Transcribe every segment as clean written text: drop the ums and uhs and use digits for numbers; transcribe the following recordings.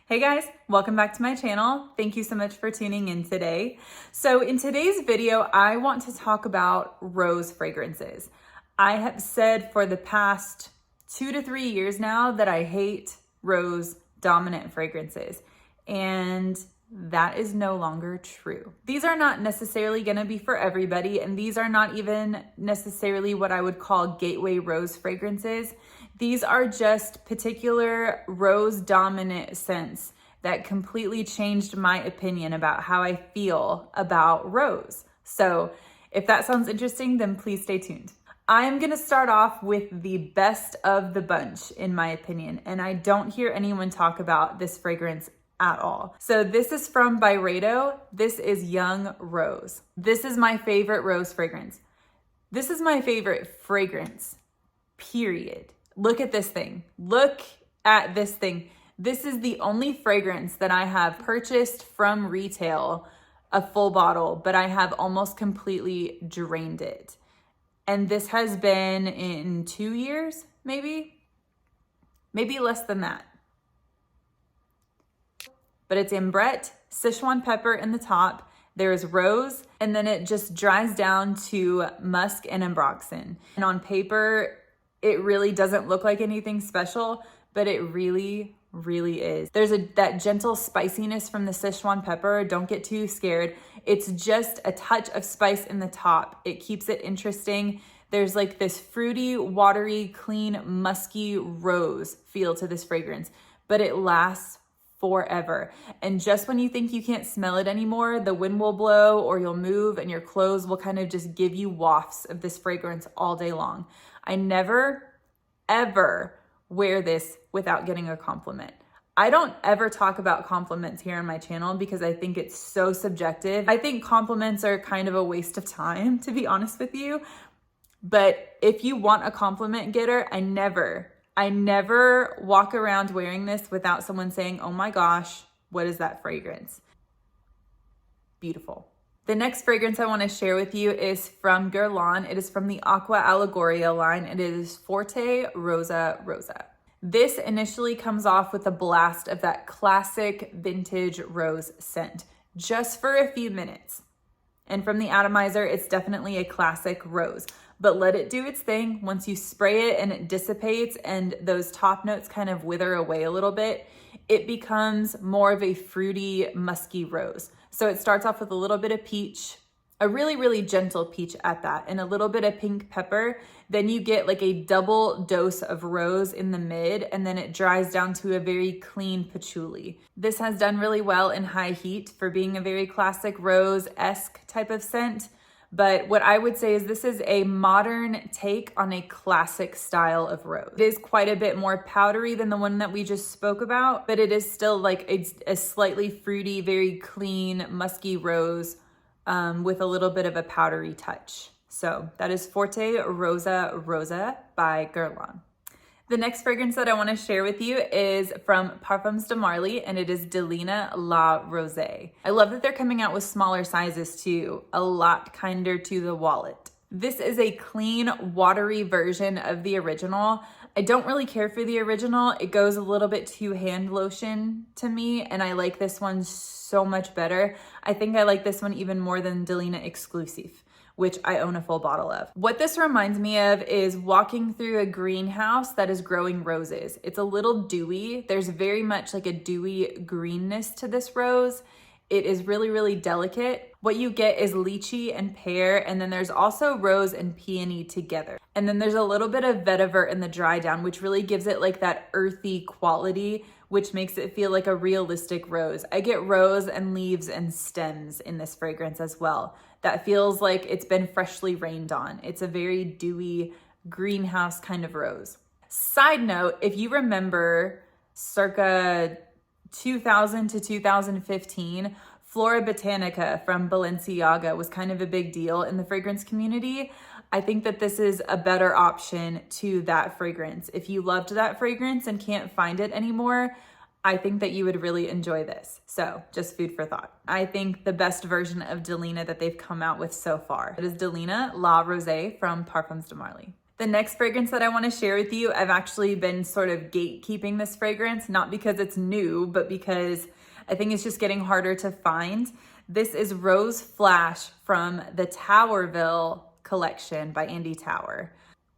Hey guys, welcome back to my channel. Thank you so much for tuning in today. So in today's video, I want to talk about rose fragrances. I have said for the past 2 to 3 years now that I hate rose dominant fragrances, and that is no longer true. These are not necessarily gonna be for everybody, and these are not even necessarily what I would call gateway rose fragrances. These are just particular rose dominant scents that completely changed my opinion about how I feel about rose. So if that sounds interesting, then please stay tuned. I'm gonna start off with the best of the bunch, in my opinion, and I don't hear anyone talk about this fragrance at all. So this is from Byredo. This is Young Rose. This is my favorite rose fragrance. This is my favorite fragrance, period. Look at this thing. Look at this thing. This is the only fragrance that I have purchased from retail, a full bottle, but I have almost completely drained it. And this has been in 2 years, maybe less than that. But it's ambrette, Sichuan pepper in the top, there's rose, and then it just dries down to musk and ambroxan. And on paper, it really doesn't look like anything special, but it really is. There's that gentle spiciness from the Sichuan pepper. Don't get too scared. It's just a touch of spice in the top. It keeps it interesting. There's like this fruity, watery, clean, musky rose feel to this fragrance, but it lasts forever. And just when you think you can't smell it anymore, the wind will blow or you'll move and your clothes will kind of just give you wafts of this fragrance all day long. I never, ever wear this without getting a compliment. I don't ever talk about compliments here on my channel because I think it's so subjective. I think compliments are kind of a waste of time, to be honest with you. But if you want a compliment getter, I never walk around wearing this without someone saying, oh my gosh, what is that fragrance? Beautiful. The next fragrance I want to share with you is from Guerlain. It is from the Aqua Allegoria line. It is Forte Rosa. This initially comes off with a blast of that classic vintage rose scent, just for a few minutes. And from the atomizer, it's definitely a classic rose. But let it do its thing. Once you spray it and it dissipates and those top notes kind of wither away a little bit, it becomes more of a fruity, musky rose. So it starts off with a little bit of peach, a really gentle peach at that, and a little bit of pink pepper. Then you get like a double dose of rose in the mid, and then it dries down to a very clean patchouli. This has done really well in high heat for being a very classic rose-esque type of scent. But what I would say is this is a modern take on a classic style of rose. It is quite a bit more powdery than the one that we just spoke about, but it is still like a slightly fruity, very clean, musky rose with a little bit of a powdery touch. So that is Forte Rosa by Guerlain. The next fragrance that I want to share with you is from Parfums de Marly, and it is Delina La Rose. I love that they're coming out with smaller sizes too, a lot kinder to the wallet. This is a clean, watery version of the original. I don't really care for the original. It goes a little bit too hand lotion to me, and I like this one so much better. I think I like this one even more than Delina Exclusive, which I own a full bottle of. What this reminds me of is walking through a greenhouse that is growing roses. It's a little dewy. There's very much like a dewy greenness to this rose. It is really delicate. What you get is lychee and pear, and then there's also rose and peony together. And then there's a little bit of vetiver in the dry down, which really gives it like that earthy quality, which makes it feel like a realistic rose. I get rose and leaves and stems in this fragrance as well. That feels like it's been freshly rained on. It's a very dewy greenhouse kind of rose. Side note, if you remember circa 2000 to 2015, Flora Botanica from Balenciaga was kind of a big deal in the fragrance community. I think that this is a better option to that fragrance. If you loved that fragrance and can't find it anymore, I think that you would really enjoy this. So just food for thought. I think the best version of Delina that they've come out with so far. It is Delina La Rose from Parfums de Marly. The next fragrance that I want to share with you, I've actually been sort of gatekeeping this fragrance, not because it's new, but because I think it's just getting harder to find. This is Rose Flash from the Tauerville collection by Andy Tauer.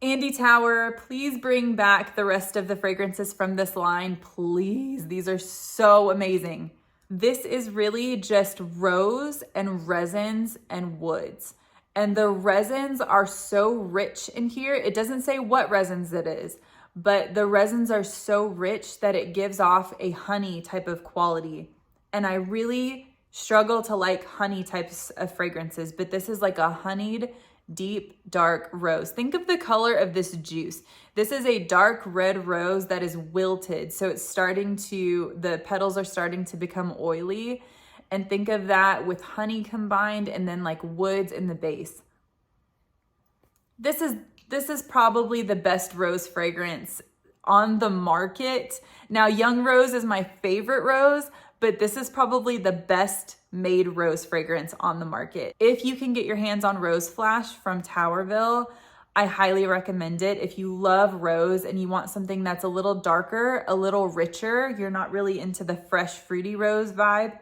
Andy Tauer, please bring back the rest of the fragrances from this line, please. These are so amazing. This is really just rose and resins and woods. And the resins are so rich in here. It doesn't say what resins it is, but the resins are so rich that it gives off a honey type of quality. And I really struggle to like honey types of fragrances, but this is like a honeyed, deep, dark rose. Think of the color of this juice. This is a dark red rose that is wilted. So it's the petals are starting to become oily. And think of that with honey combined and then like woods in the base. This is probably the best rose fragrance on the market. Now, Young Rose is my favorite rose, but this is probably the best made rose fragrance on the market. If you can get your hands on Rose Flash from Tauerville, I highly recommend it. If you love rose and you want something that's a little darker, a little richer, you're not really into the fresh fruity rose vibe,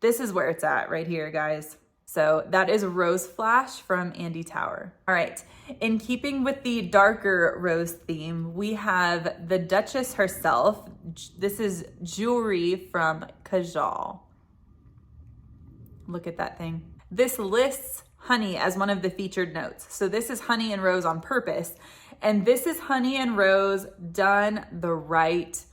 this is where it's at right here, guys. So that is Rose Flash from Andy Tauer. All right, in keeping with the darker rose theme, we have the Duchess herself. This is Joorie from Kajal. Look at that thing. This lists honey as one of the featured notes. So this is honey and rose on purpose. And this is honey and rose done the right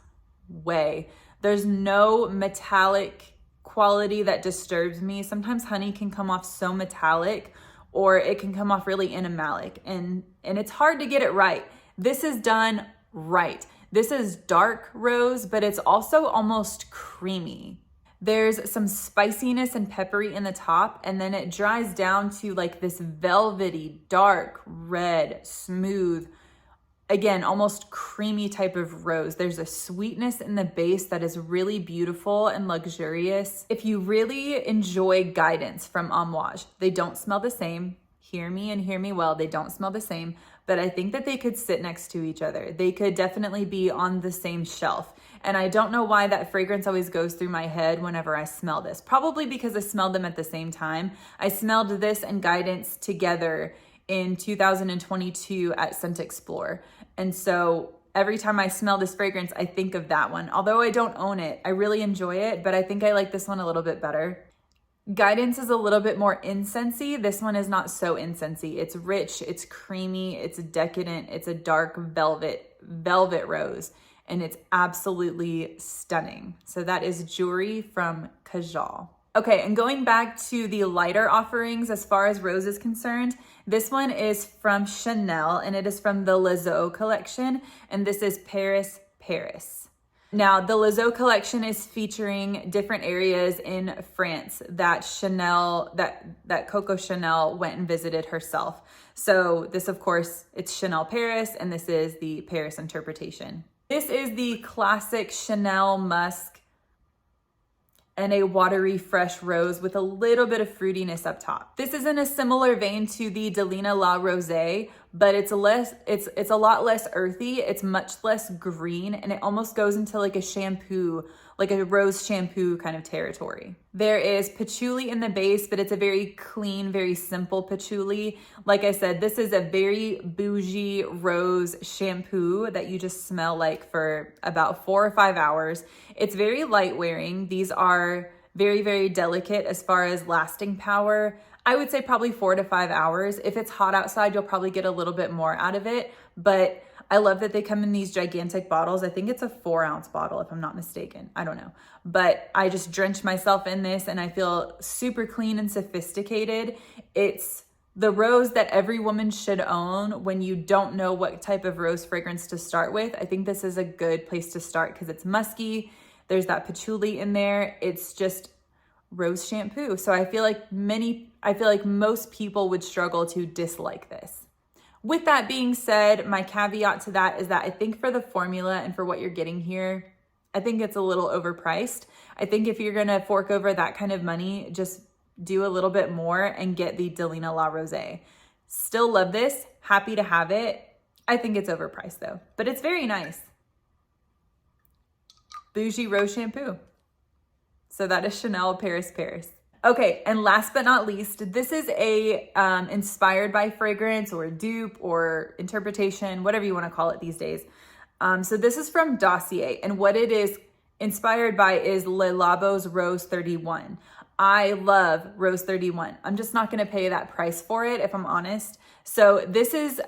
way. There's no metallic quality that disturbs me. Sometimes honey can come off so metallic, or it can come off really animalic, and it's hard to get it right. This is done right. This is dark rose, but it's also almost creamy. There's some spiciness and peppery in the top, and then it dries down to like this velvety, dark, red, smooth, again, almost creamy type of rose. There's a sweetness in the base that is really beautiful and luxurious. If you really enjoy Guidance from Amouage, they don't smell the same. Hear me and hear me well, they don't smell the same, but I think that they could sit next to each other. They could definitely be on the same shelf. And I don't know why that fragrance always goes through my head whenever I smell this. Probably because I smelled them at the same time. I smelled this and Guidance together in 2022 at Scent Explore. And so every time I smell this fragrance, I think of that one. Although I don't own it, I really enjoy it, but I think I like this one a little bit better. Guidance is a little bit more incensey. This one is not so incensey. It's rich, it's creamy, it's decadent, it's a dark velvet rose, and it's absolutely stunning. So that is Joorie from Kajal. Okay, and going back to the lighter offerings as far as rose is concerned, this one is from Chanel, and it is from the Lizo collection, and this is Paris, Paris. Now, the Lizo collection is featuring different areas in France that Coco Chanel went and visited herself. So this, of course, it's Chanel Paris, and this is the Paris interpretation. This is the classic Chanel musk and a watery, fresh rose with a little bit of fruitiness up top. This is in a similar vein to the Delina La Rose, but it's a lot less earthy. It's much less green, and it almost goes into like a shampoo, like a rose shampoo kind of territory. There is patchouli in the base, but it's a very clean, very simple patchouli. Like I said, this is a very bougie rose shampoo that you just smell like for about 4 or 5 hours. It's very light wearing. These are very, very delicate as far as lasting power. I would say probably 4 to 5 hours. If it's hot outside, you'll probably get a little bit more out of it, but I love that they come in these gigantic bottles. I think it's a 4-ounce bottle if I'm not mistaken. I don't know. But I just drench myself in this and I feel super clean and sophisticated. It's the rose that every woman should own when you don't know what type of rose fragrance to start with. I think this is a good place to start because it's musky. There's that patchouli in there. It's just rose shampoo. So I feel like most people would struggle to dislike this. With that being said, my caveat to that is that I think for the formula and for what you're getting here, I think it's a little overpriced. I think if you're gonna fork over that kind of money, just do a little bit more and get the Delina La Rose. Still love this, happy to have it. I think it's overpriced though, but it's very nice. Bougie Rose Shampoo. So that is Chanel Paris Paris. Okay, and last but not least, this is a inspired by fragrance or dupe or interpretation, whatever you want to call it these days. So this is from Dossier, and what it is inspired by is Le Labo's Rose 31. I love Rose 31. I'm just not going to pay that price for it, if I'm honest. So this is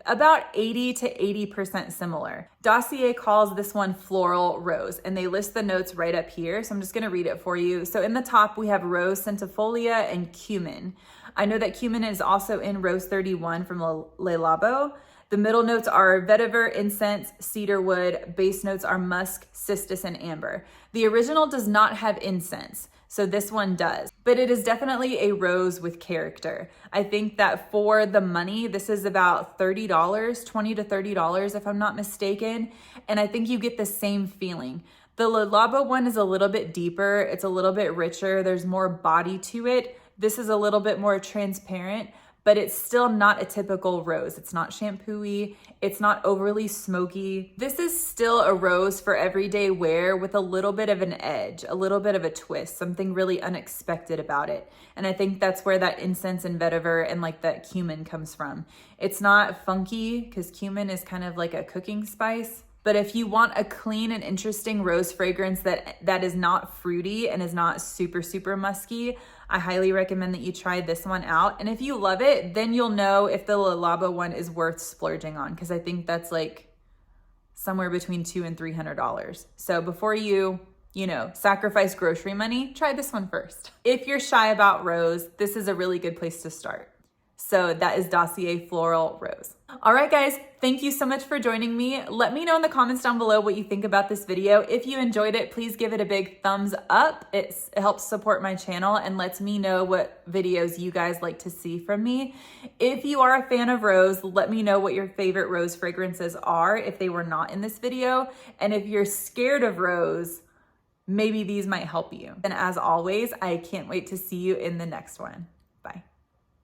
about 80 to 80% similar. Dossier calls this one Floral Rose, and they list the notes right up here. So I'm just going to read it for you. So in the top, we have Rose Centifolia and Cumin. I know that cumin is also in Rose 31 from Le Labo. The middle notes are vetiver, incense, cedarwood. Base notes are musk, cistus, and amber. The original does not have incense, so this one does. But it is definitely a rose with character. I think that for the money, this is about $30, $20 to $30 if I'm not mistaken. And I think you get the same feeling. The Le Labo one is a little bit deeper. It's a little bit richer. There's more body to it. This is a little bit more transparent, but it's still not a typical rose. It's not shampoo-y. It's not overly smoky. This is still a rose for everyday wear with a little bit of an edge, a little bit of a twist, something really unexpected about it. And I think that's where that incense and vetiver and like that cumin comes from. It's not funky because cumin is kind of like a cooking spice. But if you want a clean and interesting rose fragrance that is not fruity and is not super, super musky, I highly recommend that you try this one out. And if you love it, then you'll know if the Le Labo one is worth splurging on, because I think that's like somewhere between $200 and $300. So before you sacrifice grocery money, try this one first. If you're shy about rose, this is a really good place to start. So that is Dossier Floral Rose. All right, guys, thank you so much for joining me. Let me know in the comments down below what you think about this video. If you enjoyed it, please give it a big thumbs up. It helps support my channel and lets me know what videos you guys like to see from me. If you are a fan of rose, let me know what your favorite rose fragrances are if they were not in this video. And if you're scared of rose, maybe these might help you. And as always, I can't wait to see you in the next one. Bye.